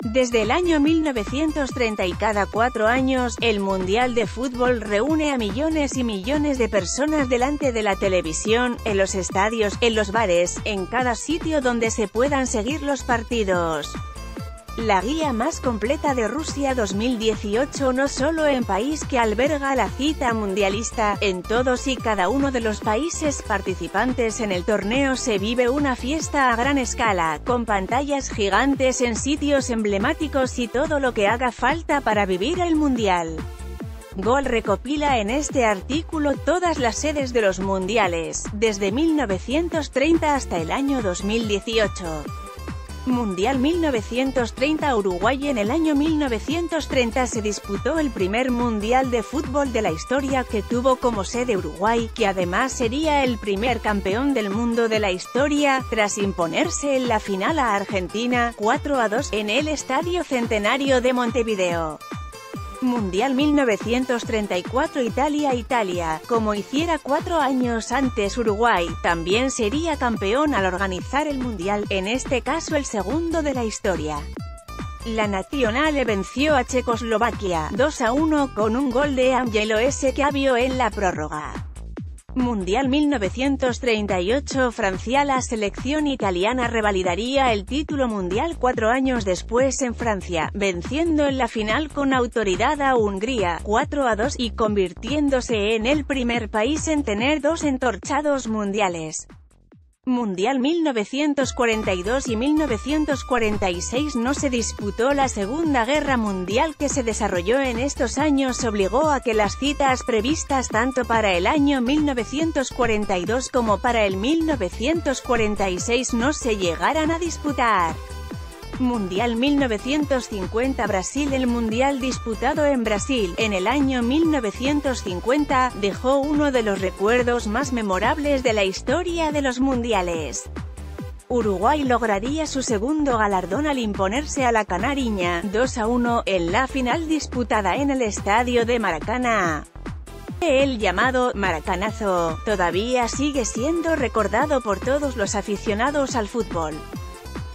Desde el año 1930 y cada 4 años, el Mundial de Fútbol reúne a millones y millones de personas delante de la televisión, en los estadios, en los bares, en cada sitio donde se puedan seguir los partidos. La guía más completa de Rusia 2018, no solo en país que alberga la cita mundialista, en todos y cada uno de los países participantes en el torneo se vive una fiesta a gran escala, con pantallas gigantes en sitios emblemáticos y todo lo que haga falta para vivir el mundial. Gol recopila en este artículo todas las sedes de los mundiales, desde 1930 hasta el año 2018. Mundial 1930 Uruguay. En el año 1930 se disputó el primer mundial de fútbol de la historia que tuvo como sede Uruguay, que además sería el primer campeón del mundo de la historia, tras imponerse en la final a Argentina, 4-2, en el Estadio Centenario de Montevideo. Mundial 1934 Italia. Como hiciera 4 años antes Uruguay, también sería campeón al organizar el mundial, en este caso el segundo de la historia. La Nacional venció a Checoslovaquia, 2-1, con un gol de Angelo Schiavio en la prórroga. Mundial 1938 Francia. La selección italiana revalidaría el título mundial 4 años después en Francia, venciendo en la final con autoridad a Hungría, 4-2, y convirtiéndose en el primer país en tener 2 entorchados mundiales. Mundial 1942 y 1946 no se disputó. La Segunda Guerra Mundial que se desarrolló en estos años obligó a que las citas previstas tanto para el año 1942 como para el 1946 no se llegaran a disputar. Mundial 1950 Brasil. El mundial disputado en Brasil, en el año 1950, dejó uno de los recuerdos más memorables de la historia de los mundiales. Uruguay lograría su segundo galardón al imponerse a la Canariña, 2-1, en la final disputada en el estadio de Maracaná. El llamado Maracanazo todavía sigue siendo recordado por todos los aficionados al fútbol.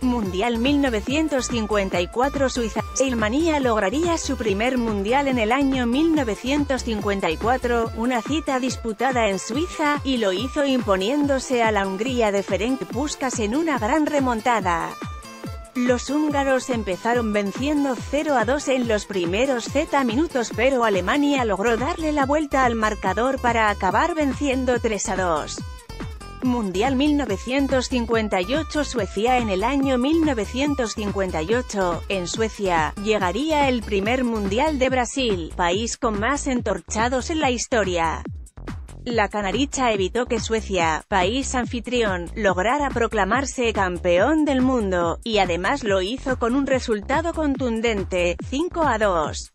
Mundial 1954 Suiza. Alemania lograría su primer mundial en el año 1954, una cita disputada en Suiza, y lo hizo imponiéndose a la Hungría de Ferenc Puskás en una gran remontada. Los húngaros empezaron venciendo 0-2 en los primeros 70 minutos, pero Alemania logró darle la vuelta al marcador para acabar venciendo 3-2. Mundial 1958 Suecia. En el año 1958, en Suecia, llegaría el primer mundial de Brasil, país con más entorchados en la historia. La canaricha evitó que Suecia, país anfitrión, lograra proclamarse campeón del mundo, y además lo hizo con un resultado contundente, 5-2.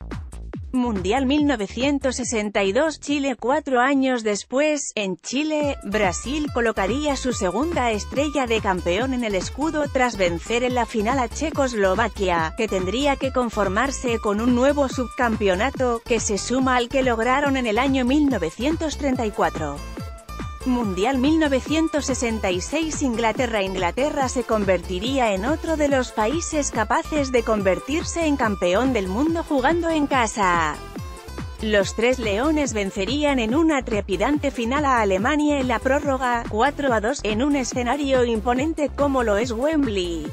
Mundial 1962 Chile. 4 años después, en Chile, Brasil colocaría su segunda estrella de campeón en el escudo tras vencer en la final a Checoslovaquia, que tendría que conformarse con un nuevo subcampeonato, que se suma al que lograron en el año 1934. Mundial 1966 Inglaterra. Inglaterra se convertiría en otro de los países capaces de convertirse en campeón del mundo jugando en casa. Los Tres Leones vencerían en una trepidante final a Alemania en la prórroga, 4-2, en un escenario imponente como lo es Wembley.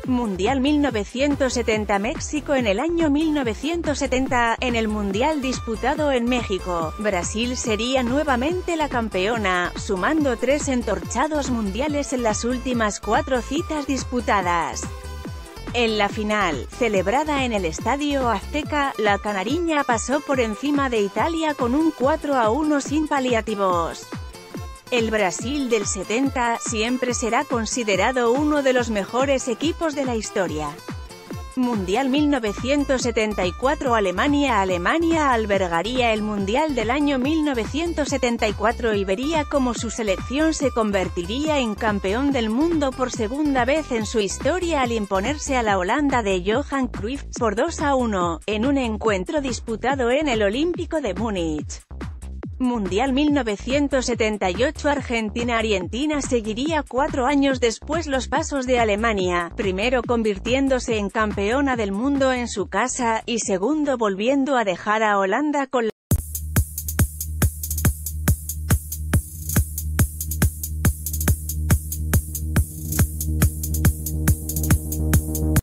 Mundial 1970 México. En el año 1970, en el mundial disputado en México, Brasil sería nuevamente la campeona, sumando 3 entorchados mundiales en las últimas 4 citas disputadas. En la final, celebrada en el Estadio Azteca, la canariña pasó por encima de Italia con un 4-1 sin paliativos. El Brasil del 70 siempre será considerado uno de los mejores equipos de la historia. Mundial 1974 Alemania. Alemania albergaría el Mundial del año 1974 y vería cómo su selección se convertiría en campeón del mundo por segunda vez en su historia al imponerse a la Holanda de Johan Cruyff, por 2-1, en un encuentro disputado en el Olímpico de Múnich. Mundial 1978 Argentina seguiría 4 años después los pasos de Alemania, primero convirtiéndose en campeona del mundo en su casa, y segundo volviendo a dejar a Holanda con